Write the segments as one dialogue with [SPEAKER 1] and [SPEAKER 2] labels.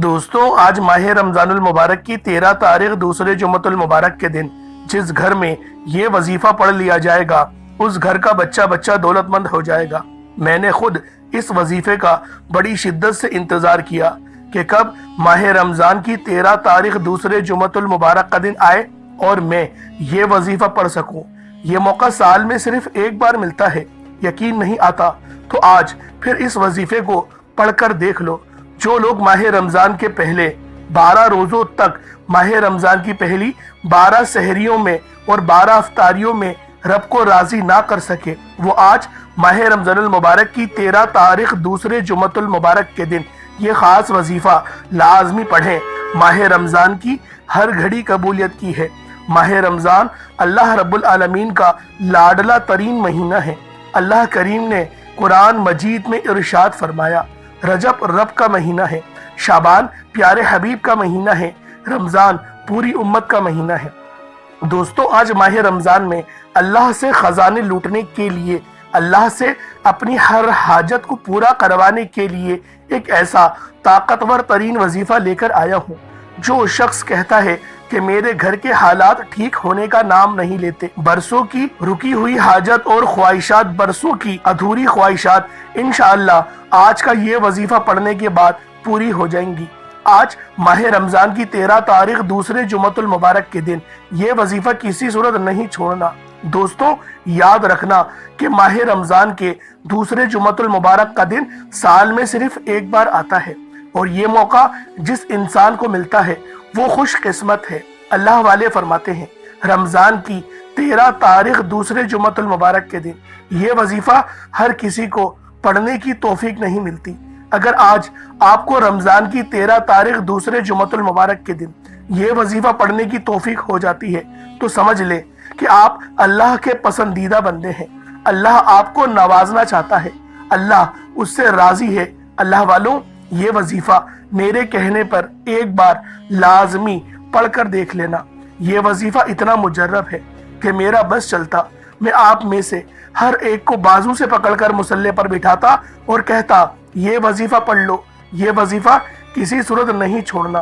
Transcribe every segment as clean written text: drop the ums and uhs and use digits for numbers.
[SPEAKER 1] دوستوں، آج ماہ رمضان المبارک کی 13 تاریخ دوسرے جمعۃ المبارک کے دن جس گھر میں یہ وظیفہ پڑھ لیا جائے گا اس گھر کا بچہ دولت مند ہو جائے گا۔ میں نے خود اس وظیفے کا بڑی شدت سے انتظار کیا کہ کب ماہ رمضان کی 13 تاریخ دوسرے جمعۃ المبارک کا دن آئے اور میں یہ وظیفہ پڑھ سکوں۔ یہ موقع سال میں صرف ایک بار ملتا ہے، یقین نہیں آتا تو آج پھر اس وظیفے کو پڑھ کر دیکھ لو۔ جو لوگ ماہ رمضان کے پہلے 12 روزوں تک ماہ رمضان کی پہلی 12 سحریوں میں اور 12 افطاریوں میں رب کو راضی نہ کر سکے، وہ آج ماہ رمضان المبارک کی 13 تاریخ دوسرے جمعۃ المبارک کے دن یہ خاص وظیفہ لازمی پڑھیں۔ ماہ رمضان کی ہر گھڑی قبولیت کی ہے۔ ماہ رمضان اللہ رب العالمین کا لاڈلا ترین مہینہ ہے۔ اللہ کریم نے قرآن مجید میں ارشاد فرمایا، رجب رب کا مہینہ ہے، شعبان پیارے حبیب کا مہینہ ہے، رمضان پوری امت کا مہینہ ہے۔ دوستو، آج ماہ رمضان میں اللہ سے خزانے لوٹنے کے لیے، اللہ سے اپنی ہر حاجت کو پورا کروانے کے لیے ایک ایسا طاقتور ترین وظیفہ لے کر آیا ہوں۔ جو شخص کہتا ہے کہ میرے گھر کے حالات ٹھیک ہونے کا نام نہیں لیتے، برسوں کی رکی ہوئی حاجت اور خواہشات، برسوں کی ادھوری خواہشات انشاءاللہ آج کا یہ وظیفہ پڑھنے کے بعد پوری ہو جائیں گی۔ آج ماہ رمضان کی 13 تاریخ دوسرے جمعۃ المبارک کے دن یہ وظیفہ کسی صورت نہیں چھوڑنا۔ دوستوں، یاد رکھنا کہ ماہ رمضان کے دوسرے جمعۃ المبارک کا دن سال میں صرف ایک بار آتا ہے، اور یہ موقع جس انسان کو ملتا ہے وہ خوش قسمت ہے۔ اللہ والے فرماتے ہیں، رمضان کی 13 تاریخ دوسرے جمعۃ المبارک کے دن یہ وظیفہ ہر کسی کو پڑھنے کی توفیق نہیں ملتی۔ اگر آج آپ کو رمضان کی 13 تاریخ دوسرے جمعۃ المبارک کے دن یہ وظیفہ پڑھنے کی توفیق ہو جاتی ہے تو سمجھ لے کہ آپ اللہ کے پسندیدہ بندے ہیں۔ اللہ آپ کو نوازنا چاہتا ہے، اللہ اس سے راضی ہے۔ اللہ والوں، یہ وظیفہ میرے کہنے پر ایک بار لازمی پڑھ کر دیکھ لینا۔ یہ وظیفہ اتنا مجرب ہے کہ میرا بس چلتا میں آپ میں سے ہر ایک کو بازو سے پکڑ کر مصلی پر بٹھاتا اور کہتا، یہ وظیفہ پڑھ لو، یہ وظیفہ کسی صورت نہیں چھوڑنا۔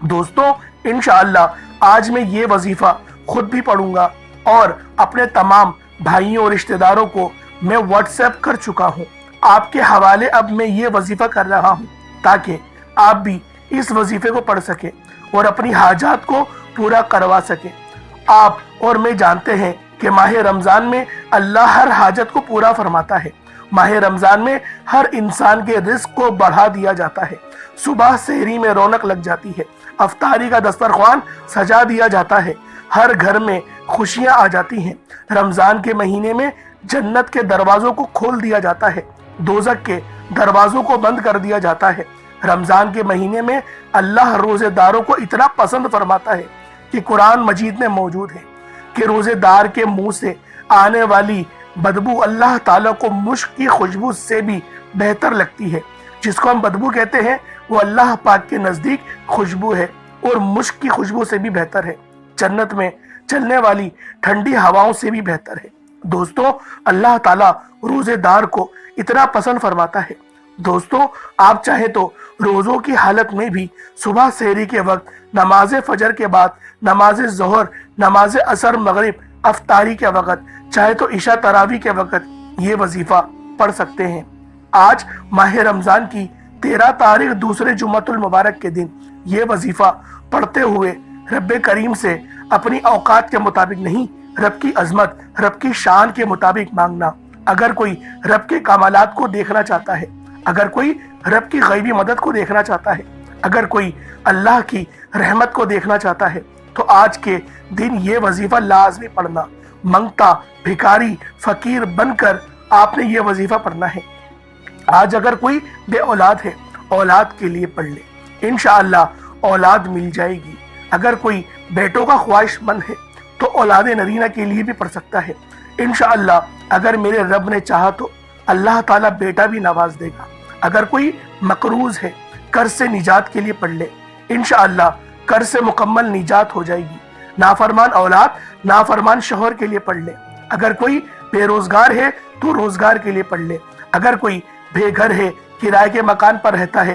[SPEAKER 1] دوستوں، انشاءاللہ آج میں یہ وظیفہ خود بھی پڑھوں گا اور اپنے تمام بھائیوں اور رشتہ داروں کو میں واٹس ایپ کر چکا ہوں۔ آپ کے حوالے اب میں یہ وظیفہ کر رہا ہوں تاکہ آپ بھی اس وظیفے کو پڑھ سکیں اور اپنی حاجات کو پورا کروا سکیں۔ آپ اور میں جانتے ہیں کہ ماہ رمضان میں اللہ ہر حاجت کو پورا فرماتا ہے۔ ماہ رمضان میں ہر انسان کے رزق کو بڑھا دیا جاتا ہے۔ صبح سحری میں رونق لگ جاتی ہے، افطاری کا دسترخوان سجا دیا جاتا ہے، ہر گھر میں خوشیاں آ جاتی ہیں۔ رمضان کے مہینے میں جنت کے دروازوں کو کھول دیا جاتا ہے، دوزخ کے دروازوں کو بند کر دیا جاتا ہے۔ رمضان کے مہینے میں اللہ روزے داروں کو اتنا پسند فرماتا ہے کہ قرآن مجید میں موجود ہے کہ روزے دار کے منہ سے آنے والی بدبو اللہ تعالیٰ کو مشک کی خوشبو سے بھی بہتر لگتی ہے۔ جس کو ہم بدبو کہتے ہیں وہ اللہ پاک کے نزدیک خوشبو ہے اور مشک کی خوشبو سے بھی بہتر ہے، جنت میں چلنے والی ٹھنڈی ہواؤں سے بھی بہتر ہے۔ دوستوں، اللہ تعالیٰ روزے دار کو اتنا پسند فرماتا ہے۔ دوستوں، آپ چاہے تو روزوں کی حالت میں بھی صبح سحری کے وقت، نماز فجر کے بعد، نماز ظہر، نماز عصر، مغرب، افطاری کے وقت، چاہے تو عشاء تراویح کے وقت یہ وظیفہ پڑھ سکتے ہیں۔ آج ماہ رمضان کی 13 تاریخ دوسرے جمعۃ المبارک کے دن یہ وظیفہ پڑھتے ہوئے رب کریم سے اپنی اوقات کے مطابق نہیں، رب کی عظمت، رب کی شان کے مطابق مانگنا۔ اگر کوئی رب کے کمالات کو دیکھنا چاہتا ہے، اگر کوئی رب کی غیبی مدد کو دیکھنا چاہتا ہے، اگر کوئی اللہ کی رحمت کو دیکھنا چاہتا ہے تو آج کے دن یہ وظیفہ لازمی پڑھنا۔ منگتا، بھکاری، فقیر بن کر آپ نے یہ وظیفہ پڑھنا ہے۔ آج اگر کوئی بے اولاد ہے، اولاد کے لیے پڑھ لے، انشاءاللہ اولاد مل جائے گی۔ اگر کوئی بیٹوں کا خواہش مند ہے تو اولاد نرینہ کے لیے بھی پڑھ سکتا ہے۔ انشاءاللہ اگر میرے رب نے چاہا تو اللہ تعالیٰ بیٹا بھی نواز دے گا۔ اگر کوئی مقروض ہے، قرض سے نجات کے لیے پڑھ لے، انشاءاللہ قرض سے مکمل نجات ہو جائے گی۔ نافرمان اولاد، نافرمان شوہر کے لیے پڑھ لے۔ اگر کوئی بے روزگار ہے تو روزگار کے لیے پڑھ لے۔ اگر کوئی بے گھر ہے، کرائے کے مکان پر رہتا ہے،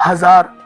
[SPEAKER 1] 1000,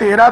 [SPEAKER 1] 13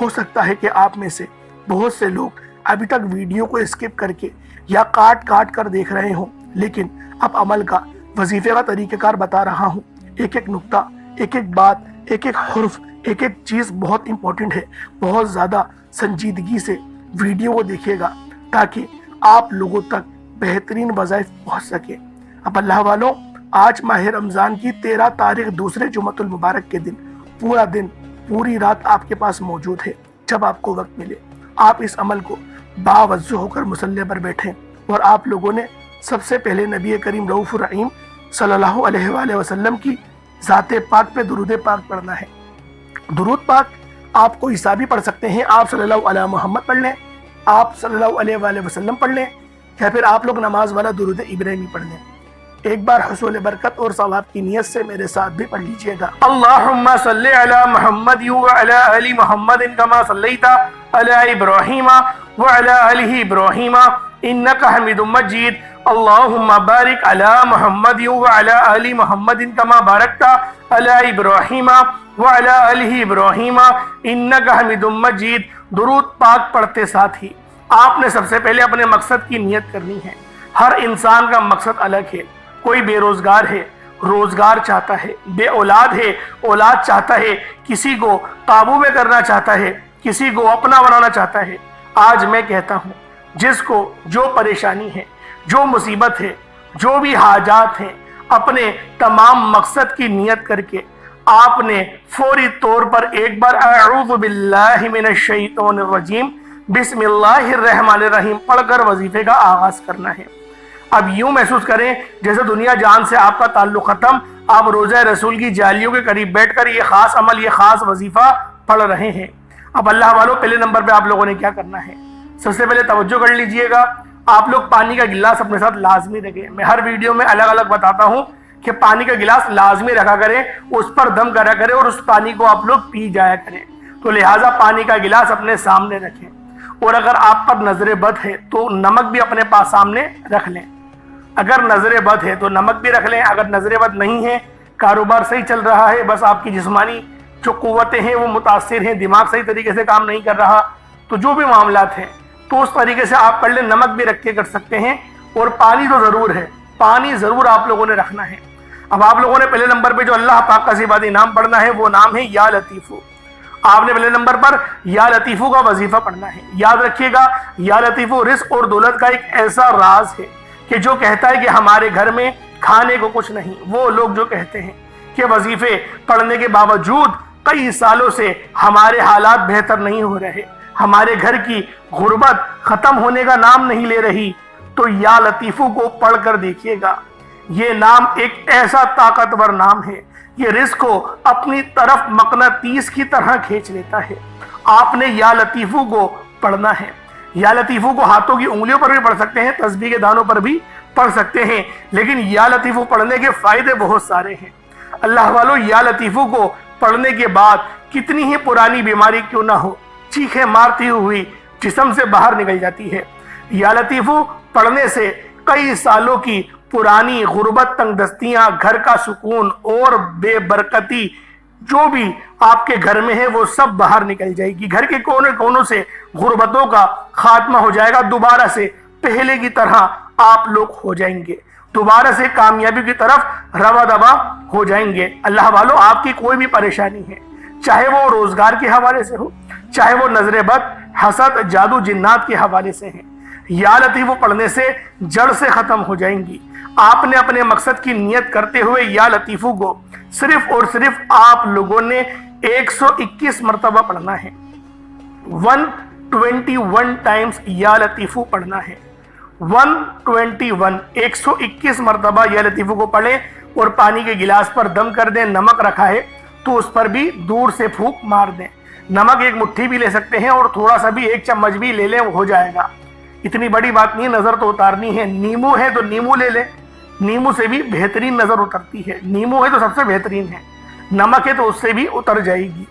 [SPEAKER 1] ہو سکتا ہے کہ آپ میں سے بہت سے لوگ ابھی تک ویڈیو کو اسکپ کر کے یا کاٹ کاٹ کر دیکھ رہے ہوں، لیکن اب عمل کا، وظیفے کا طریقہ کار بتا رہا ہوں۔ ایک ایک نقطہ، ایک ایک بات، ایک ایک حرف، ایک ایک چیز بہت امپورٹنٹ ہے۔ بہت زیادہ سنجیدگی سے ویڈیو کو دیکھیے گا تاکہ آپ لوگوں تک بہترین وظائف پہنچ سکے۔ اب اللہ والوں، آج ماہ رمضان کی 13 تاریخ دوسرے جمعۃ المبارک کے دن پورا دن، پوری رات آپ کے پاس موجود ہے۔ جب آپ کو وقت ملے آپ اس عمل کو باوضو ہو کر مصلی پر بیٹھیں، اور آپ لوگوں نے سب سے پہلے نبی کریم رؤوف الرحیم صلی اللہ علیہ وآلہ وسلم کی ذات پاک پہ درود پاک پڑھنا ہے۔ درود پاک آپ کو حسابی پڑھ سکتے ہیں، آپ صلی اللہ علیہ محمد پڑھ لیں، آپ صلی اللہ علیہ وآلہ وسلم پڑھ لیں، یا پھر آپ لوگ نماز والا درود ابراہیمی پڑھ لیں۔ ایک بار حصول برکت اور ثواب کی نیت سے میرے ساتھ بھی پڑھ لیجئے گا۔ اللہم صلی علی محمد وعلی آل محمد کما صلیت علی ابراہیم وعلی آل ابراہیم انکا حمید مجید۔ اللہم بارک علی محمد وعلی آل محمد کما بارکت علی ابراہیم وعلی آل ابراہیم انکا حمید مجید۔ درود پاک پڑھتے ساتھ ہی آپ نے سب سے پہلے اپنے مقصد کی نیت کرنی ہے۔ ہر انسان کا مقصد الگ ہے۔ کوئی بے روزگار ہے، روزگار چاہتا ہے، بے اولاد ہے، اولاد چاہتا ہے، کسی کو قابو میں کرنا چاہتا ہے، کسی کو اپنا بنانا چاہتا ہے۔ آج میں کہتا ہوں، جس کو جو پریشانی ہے، جو مصیبت ہے، جو بھی حاجات ہیں، اپنے تمام مقصد کی نیت کر کے آپ نے فوری طور پر ایک بار اعوذ باللہ من الشیطان الرجیم بسم اللہ الرحمن الرحیم پڑھ کر وظیفے کا آغاز کرنا ہے۔ اب یوں محسوس کریں جیسے دنیا جان سے آپ کا تعلق ختم، آپ روضہ رسول کی جالیوں کے قریب بیٹھ کر یہ خاص عمل، یہ خاص وظیفہ پڑھ رہے ہیں۔ اب اللہ والوں، پہلے نمبر پہ آپ لوگوں نے کیا کرنا ہے؟ سب سے پہلے توجہ کر لیجئے گا، آپ لوگ پانی کا گلاس اپنے ساتھ لازمی رکھیں۔ میں ہر ویڈیو میں الگ الگ بتاتا ہوں کہ پانی کا گلاس لازمی رکھا کریں، اس پر دم کرا کریں اور اس پانی کو آپ لوگ پی جایا کریں۔ تو لہٰذا پانی کا گلاس اپنے سامنے رکھیں، اور اگر آپ پر نظر بد ہے تو نمک بھی اپنے پاس سامنے رکھ لیں۔ اگر نظر بد ہے تو نمک بھی رکھ لیں، اگر نظر بد نہیں ہے، کاروبار صحیح چل رہا ہے، بس آپ کی جسمانی جو قوتیں ہیں وہ متاثر ہیں، دماغ صحیح طریقے سے کام نہیں کر رہا، تو جو بھی معاملات ہیں تو اس طریقے سے آپ کر لیں، نمک بھی رکھ کے کر سکتے ہیں، اور پانی تو ضرور ہے، پانی ضرور آپ لوگوں نے رکھنا ہے۔ اب آپ لوگوں نے پہلے نمبر پہ جو اللہ پاک کا صفاتی نام پڑھنا ہے وہ نام ہے یا لطیفو۔ آپ نے پہلے نمبر پر یا لطیفو کا وظیفہ پڑھنا ہے۔ یاد رکھیے گا، یا لطیفو رزق اور دولت کا ایک ایسا راز ہے کہ جو کہتا ہے کہ ہمارے گھر میں کھانے کو کچھ نہیں، وہ لوگ جو کہتے ہیں کہ وظیفے پڑھنے کے باوجود کئی سالوں سے ہمارے حالات بہتر نہیں ہو رہے، ہمارے گھر کی غربت ختم ہونے کا نام نہیں لے رہی، تو یا لطیفو کو پڑھ کر دیکھیے گا۔ یہ نام ایک ایسا طاقتور نام ہے، یہ رزق کو اپنی طرف مقناطیس کی طرح کھینچ لیتا ہے۔ آپ نے یا لطیفو کو پڑھنا ہے۔ یا لطیفو کو ہاتھوں کی انگلیوں پر بھی پڑھ سکتے ہیں، تسبیح کے دانوں پر بھی پڑھ سکتے ہیں، لیکن یا لطیفو پڑھنے کے فائدے بہت سارے ہیں۔ اللہ والو، یا لطیفو کو پڑھنے کے بعد کتنی ہی پرانی بیماری کیوں نہ ہو، چیخیں مارتی ہوئی جسم سے باہر نکل جاتی ہے۔ یا لطیفو پڑھنے سے کئی سالوں کی پرانی غربت، تنگ دستیاں، گھر کا سکون اور بے برکتی جو بھی آپ کے گھر میں ہے وہ سب باہر نکل جائے گی۔ گھر کے کونے کونوں سے غربتوں کا خاتمہ ہو جائے گا، دوبارہ سے پہلے کی طرح آپ لوگ ہو جائیں گے، دوبارہ سے کامیابی کی طرف رواں دواں ہو جائیں گے۔ اللہ والو، آپ کی کوئی بھی پریشانی ہے، چاہے وہ روزگار کے حوالے سے ہو، چاہے وہ نظر بد، حسد، جادو، جنات کے حوالے سے ہیں، یا لطیفو پڑھنے سے جڑ سے ختم ہو جائیں گی۔ آپ نے اپنے مقصد کی نیت کرتے ہوئے یا لطیفو کو صرف اور صرف آپ لوگوں نے 121 مرتبہ پڑھنا ہے، 121 ٹائمز یا لطیفو پڑھنا ہے، 121 مرتبہ یا لطیفو کو پڑھیں، اور پانی کے گلاس پر دم کر دیں۔ نمک رکھا ہے تو اس پر بھی دور سے پھونک مار دیں۔ نمک ایک مٹھی بھی لے سکتے ہیں، اور تھوڑا سا بھی ایک چمچ بھی لے لیں، ہو جائے گا، اتنی بڑی بات نہیں، نظر تو اتارنی ہے۔ نیمو ہے تو نیمو لے لیں، نیمو سے بھی بہترین نظر اترتی ہے، نیمو ہے تو سب سے بہترین ہے، نمک ہے تو اس سے بھی اتر جائے گی،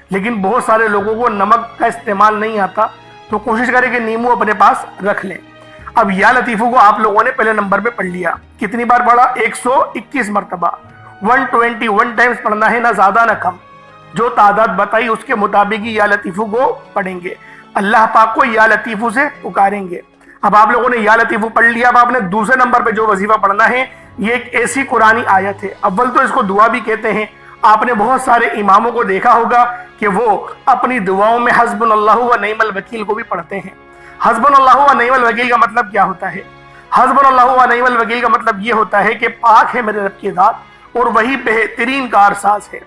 [SPEAKER 1] لیکن بہت سارے لوگوں کو نمک کا استعمال نہیں آتا، تو کوشش کریں کہ نیمو اپنے پاس رکھ لیں۔ اب یا لطیفو کو آپ لوگوں نے پہلے نمبر پہ پڑھ لیا، کتنی بار پڑھا؟ 121 مرتبہ، 121 ٹائمز پڑھنا ہے، نہ زیادہ نہ کم، جو تعداد بتائی اس کے مطابق ہی یا لطیفو کو پڑھیں گے، اللہ پاک کو یا لطیفو سے پکاریں گے۔ اب آپ لوگوں نے یا لطیفو پڑھ لیا، اب آپ نے دوسرے نمبر پہ جو وظیفہ پڑھنا ہے یہ ایک ایسی قرآنی آیت ہے۔ اول تو اس کو دعا بھی کہتے ہیں۔ آپ نے بہت سارے اماموں کو دیکھا ہوگا کہ وہ اپنی دعاؤں میں حسبنا اللہ و نعم الوکیل کو بھی پڑھتے ہیں۔ حسبنا اللہ و نعم الوکیل کا مطلب کیا ہوتا ہے؟ حسبنا اللہ و نعم الوکیل کا مطلب یہ ہوتا ہے کہ پاک ہے میرے رب کی ذات اور وہی بہترین کارساز ہے۔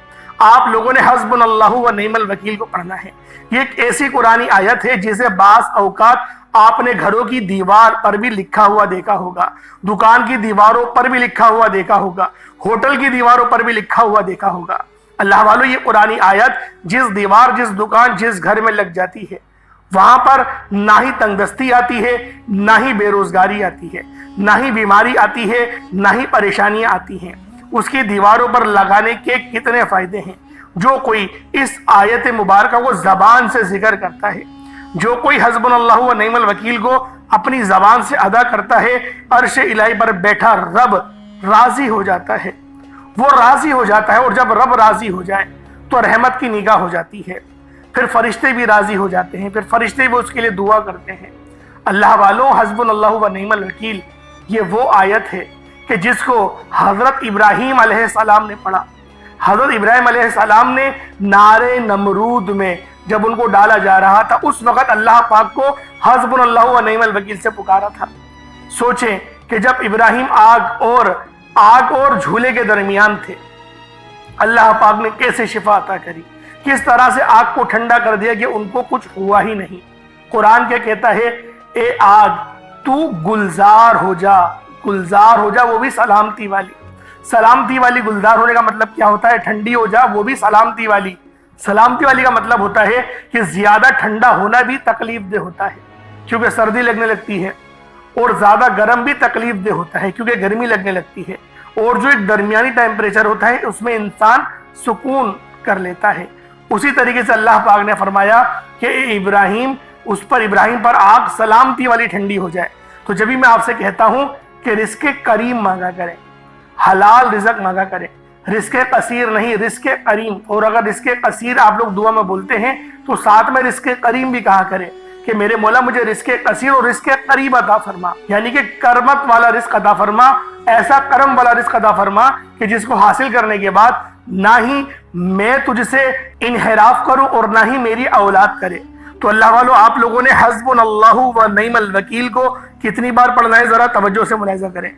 [SPEAKER 1] آپ لوگوں نے حسبنا اللہ و نعم الوکیل کو پڑھنا ہے۔ یہ ایک ایسی قرآنی آیت ہے جسے بعض اوقات آپ نے گھروں کی دیوار پر بھی لکھا ہوا دیکھا ہوگا، دکان کی دیواروں پر بھی لکھا ہوا دیکھا ہوگا، ہوٹل کی دیواروں پر بھی لکھا ہوا دیکھا ہوگا۔ اللہ والو، یہ قرآنی آیت جس دیوار، جس دکان، جس گھر میں لگ جاتی ہے وہاں پر نہ ہی تنگ دستی آتی ہے، نہ ہی بے روزگاری آتی ہے، نہ ہی بیماری آتی ہے، نہ ہی پریشانیاں آتی ہیں۔ اس کی دیواروں پر لگانے کے کتنے فائدے ہیں۔ جو کوئی اس آیت مبارکہ کو زبان سے ذکر کرتا ہے، جو کوئی حسبنا اللہ و نعم الوکیل کو اپنی زبان سے ادا کرتا ہے، عرش الہی پر بیٹھا رب راضی ہو جاتا ہے۔ وہ راضی ہو جاتا ہے، اور جب رب راضی ہو جائے تو رحمت کی نگاہ ہو جاتی ہے، پھر فرشتے بھی راضی ہو جاتے ہیں، پھر فرشتے بھی اس کے لیے دعا کرتے ہیں۔ اللہ والوں، حسبنا اللہ و نعم الوکیل یہ وہ آیت ہے کہ جس کو حضرت ابراہیم علیہ السلام نے پڑھا۔ حضرت ابراہیم علیہ السلام نے نارے نمرود میں جب ان کو ڈالا جا رہا تھا اس وقت اللہ پاک کو حسبنا اللہ و نعم الوکیل سے پکارا تھا۔ سوچیں کہ جب ابراہیم آگ اور جھولے کے درمیان تھے، اللہ پاک نے کیسے شفا عطا کری، کس طرح سے آگ کو ٹھنڈا کر دیا کہ ان کو کچھ ہوا ہی نہیں۔ قرآن کیا کہتا ہے؟ اے آگ تو گلزار ہو جا، گلزار ہو جا، وہ بھی سلامتی والی۔ سلامتی والی گلزار ہونے کا مطلب کیا ہوتا ہے؟ ٹھنڈی ہو جا، وہ بھی سلامتی والی۔ سلامتی والی کا مطلب ہوتا ہے کہ زیادہ ٹھنڈا ہونا بھی تکلیف دہ ہوتا ہے کیونکہ سردی لگنے لگتی ہے، اور زیادہ گرم بھی تکلیف دہ ہوتا ہے کیونکہ گرمی لگنے لگتی ہے، اور جو ایک درمیانی ٹیمپریچر ہوتا ہے اس میں انسان سکون کر لیتا ہے۔ اسی طریقے سے اللہ پاک نے فرمایا کہ اے ابراہیم، ابراہیم پر آگ سلامتی والی ٹھنڈی ہو جائے۔ تو جب بھی میں آپ سے کہتا ہوں کہ رزق کریم مانگا کریں، حلال رزق مانگا کریں، رزق قصیر نہیں، رزق کریم۔ اور اگر رزق قصیر آپ لوگ دعا میں بولتے ہیں تو ساتھ میں رزق کریم بھی کہا کریں کہ میرے مولا مجھے رزق قصیر اور رزق قریب عطا فرما، یعنی کہ کرمت والا رزق عطا فرما، ایسا کرم والا رزق عطا فرما کہ جس کو حاصل کرنے کے بعد نہ ہی میں تجھ سے انحراف کروں اور نہ ہی میری اولاد کرے۔ تو اللہ والو، آپ لوگوں نے حسبنا اللہ و نعم الوکیل کو کتنی بار پڑھنا ہے؟ ذرا توجہ سے ملاحظہ کریں۔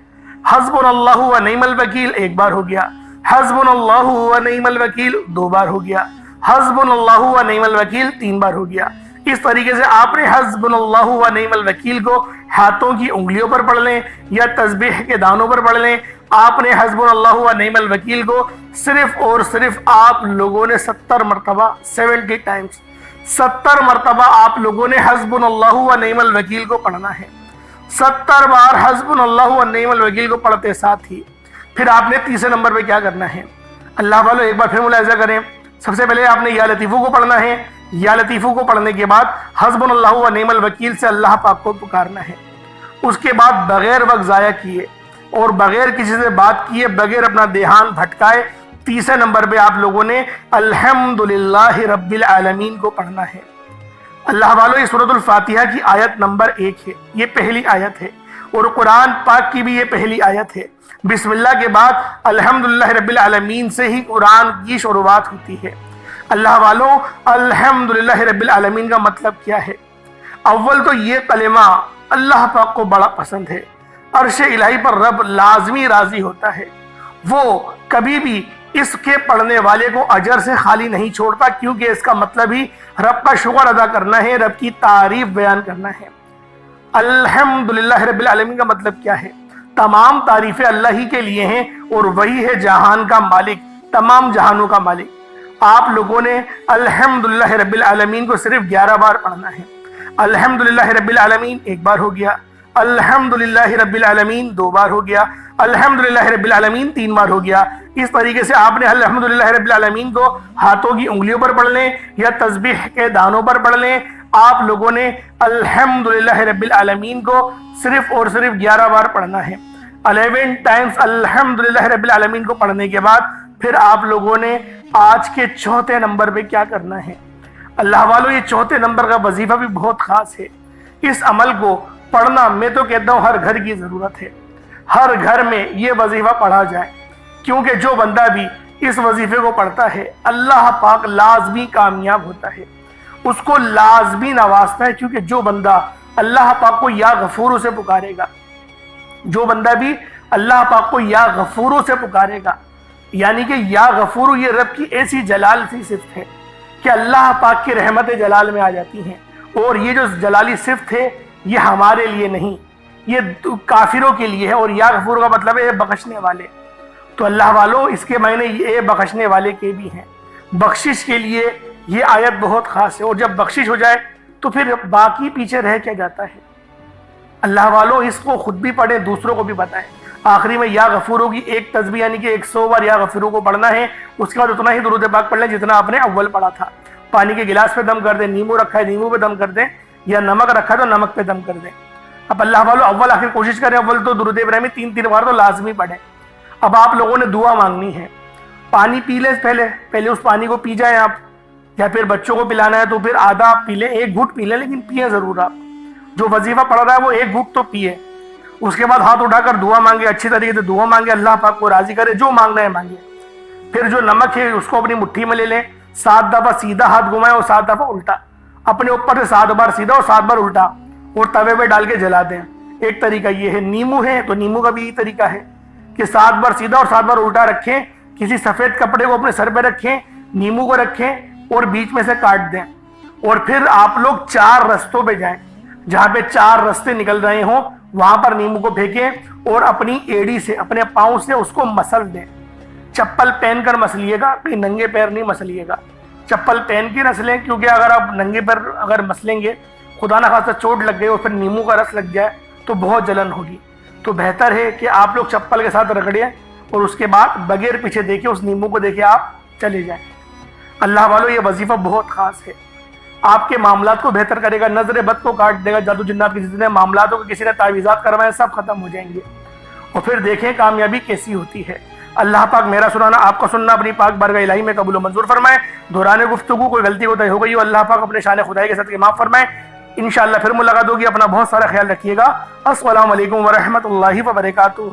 [SPEAKER 1] حسبنا اللہ و نعم الوکیل ایک بار ہو گیا، حسبنا اللہ و نعم الوکیل دو بار ہو گیا، حسبنا اللہ و نعم الوکیل تین بار ہو گیا۔ اس طریقے سے آپ نے حسبنا اللہ و نعم الوکیل کو ہاتھوں کی انگلیوں پر پڑھ لیں یا تسبیح کے دانوں پر پڑھ لیں۔ آپ نے حسبنا اللہ و نعم الوکیل کو صرف اور صرف آپ لوگوں نے 70 مرتبہ 70 ٹائمز 70 مرتبہ آپ لوگوں نے حسبنا اللہ و نعم الوکیل کو پڑھنا ہے۔ 70 بار حسبنا اللہ و نعم الوکیل کو پڑھتے ساتھ ہی پھر آپ نے تیسرے نمبر پہ کیا کرنا ہے؟ اللہ والو ایک بار پھر ملاحظہ کریں۔ سب سے پہلے آپ نے یا لطیفو کو پڑھنا ہے۔ یا لطیفو کو پڑھنے کے بعد حسبنا اللہ و نعم الوکیل سے اللہ پاک کو پکارنا ہے۔ اس کے بعد بغیر وقت ضائع کیے اور بغیر کسی سے بات کیے، بغیر اپنا دھیان بھٹکائے، تیسرے نمبر پہ آپ لوگوں نے الحمدللہ رب العالمین کو پڑھنا ہے۔ اللہ والو، یہ سورۃ الفاتحہ کی آیت نمبر 1 ہے، یہ پہلی آیت ہے، اور قرآن پاک کی بھی یہ پہلی آیت ہے۔ بسم اللہ کے بعد الحمدللہ رب العالمین سے ہی قرآن کی شروعات ہوتی ہے۔ اللہ والوں، الحمدللہ رب العالمین کا مطلب کیا ہے؟ اول تو یہ کلمہ اللہ پاک کو بڑا پسند ہے، عرش الہی پر رب لازمی راضی ہوتا ہے، وہ کبھی بھی اس کے پڑھنے والے کو اجر سے خالی نہیں چھوڑتا، کیونکہ اس کا مطلب ہی رب کا شکر ادا کرنا ہے، رب کی تعریف بیان کرنا ہے۔ الحمدللہ رب العالمین کا مطلب کیا ہے؟ تمام تعریفیں اللہ ہی کے لیے ہیں، اور وہی ہے جہان کا مالک، تمام جہانوں کا مالک۔ آپ لوگوں نے الحمدللہ رب العالمین کو صرف 11 بار پڑھنا ہے۔ الحمدللہ رب العالمین ایک بار ہو گیا، الحمدللہ رب العالمین دو بار ہو گیا، الحمدللہ رب العالمین تین بار ہو گیا۔ اس طریقے سے آپ نے الحمدللہ رب العالمین کو ہاتھوں کی انگلیوں پر پڑھ لیں یا تسبیح کے دانوں پر پڑھ لیں۔ آپ لوگوں نے الحمدللہ رب العالمین کو صرف اور صرف 11 بار پڑھنا ہے۔ 11 ٹائمز الحمدللہ رب العالمین کو پڑھنے کے بعد پھر آپ لوگوں نے آج کے چوتھے نمبر پہ کیا کرنا ہے؟ اللہ والوں، یہ چوتھے نمبر کا وظیفہ بھی بہت خاص ہے۔ اس عمل کو پڑھنا میں تو کہتا ہوں ہر گھر کی ضرورت ہے، ہر گھر میں یہ وظیفہ پڑھا جائے، کیونکہ جو بندہ بھی اس وظیفے کو پڑھتا ہے اللہ پاک لازمی کامیاب ہوتا ہے، اس کو لازمی نوازتا ہے، کیونکہ جو بندہ اللہ پاک کو یا غفورو سے پکارے گا، جو بندہ بھی اللہ پاک کو یا غفورو سے پکارے گا، یعنی کہ یا غفورو یہ رب کی ایسی جلال سی صفت ہے کہ اللہ پاک کی رحمت جلال میں آ جاتی ہیں، اور یہ جو جلالی صفت ہے یہ ہمارے لیے نہیں، یہ کافروں کے لیے ہے، اور یا غفور کا مطلب ہے بخشنے والے۔ تو اللہ والو، اس کے معنی یہ بخشنے والے کے بھی ہیں۔ بخشش کے لیے یہ آیت بہت خاص ہے، اور جب بخشش ہو جائے تو پھر باقی پیچھے رہ کیا جاتا ہے؟ اللہ والو، اس کو خود بھی پڑھیں، دوسروں کو بھی بتائیں۔ آخری میں یا غفورو کی ایک تسبیح یعنی کہ 100 بار یا غفورو کو پڑھنا ہے، اس کے بعد اتنا ہی درود پاک پڑھ لیں جتنا آپ نے اول پڑھا تھا۔ پانی کے گلاس پہ دم کر دیں، نیمبو رکھا ہے نیمبو پہ دم کر دیں، یا نمک رکھا ہے تو نمک پہ دم کر دیں۔ اب اللہ والو، اول آخر کوشش کریں، اول تو درود ابراہیمی 3 بار تو لازمی پڑھیں۔ اب آپ لوگوں نے دعا مانگنی ہے، پانی پی لیں، پہلے اس پانی کو پی جائیں آپ، یا پھر بچوں کو پلانا ہے تو پھر آدھا آپ پی لیں، 1 گھٹ پی لیں، لیکن پئیں ضرور آپ۔ جو وظیفہ پڑھ رہا ہے وہ 1 گھٹ تو پیے، اس کے بعد ہاتھ اٹھا کر دعا مانگے، اچھی طریقے سے دعا مانگے، اللہ پاک کو راضی کرے، جو مانگنا ہے مانگے۔ پھر جو نمک ہے اس کو اپنی مٹھی میں لے لیں، 7 دفعہ سیدھا ہاتھ گھمائیں اور 7 دفعہ الٹا، اپنے اوپر سے 7 بار سیدھا اور 7 بار الٹا، اور توے پہ ڈال کے جلا دیں۔ ایک طریقہ یہ ہے۔ نیمو ہے تو نیمو کا بھی یہ طریقہ ہے کہ 7 بار سیدھا اور 7 بار الٹا رکھیں، کسی سفید کپڑے کو اپنے سر پہ رکھیں، نیمو کو رکھیں اور بیچ میں سے کاٹ دیں، اور پھر آپ لوگ 4 رستوں پہ جائیں، جہاں پہ 4 رستے نکل رہے ہوں وہاں پر نیمو کو پھینکیں اور اپنی ایڑی سے، اپنے پاؤں سے اس کو مسل دیں۔ چپل پہن کر مسلیے گا، کہ ننگے پیر نہیں مسلیے گا، چپل پہن کے مسلیں، کیونکہ اگر آپ ننگے پیر اگر مسلیں گے، خدا نہ خواستہ چوٹ لگ گئی اور پھر نیمو کا رس لگ جائے تو بہت جلن ہوگی۔ تو بہتر ہے کہ آپ لوگ چپل کے ساتھ رگڑیں اور اس کے بعد بغیر پیچھے دیکھے اس نیمو کو دیکھے آپ چلے جائیں۔ اللہ والو، یہ وظیفہ بہت خاص ہے، آپ کے معاملات کو بہتر کرے گا، نظر بد کو کاٹ دے گا، جادو جنات کے جتنے معاملات ہو کسی نے تعویذات کروائے سب ختم ہو جائیں گے، اور پھر دیکھیں کامیابی کیسی ہوتی ہے۔ اللہ پاک میرا سنانا، آپ کا سننا اپنی پاک بارگاہ الہی میں قبول و منظور فرمائے۔ دوران گفتگو کوئی غلطی ہوتا ہو گئی ہو، اللہ پاک اپنے شان خدائی کے ساتھ معاف فرمائے۔ انشاءاللہ پھر ملاقات ہوگی، اپنا بہت سارا خیال رکھیے گا۔ السلام علیکم ورحمۃ اللہ وبرکاتہ۔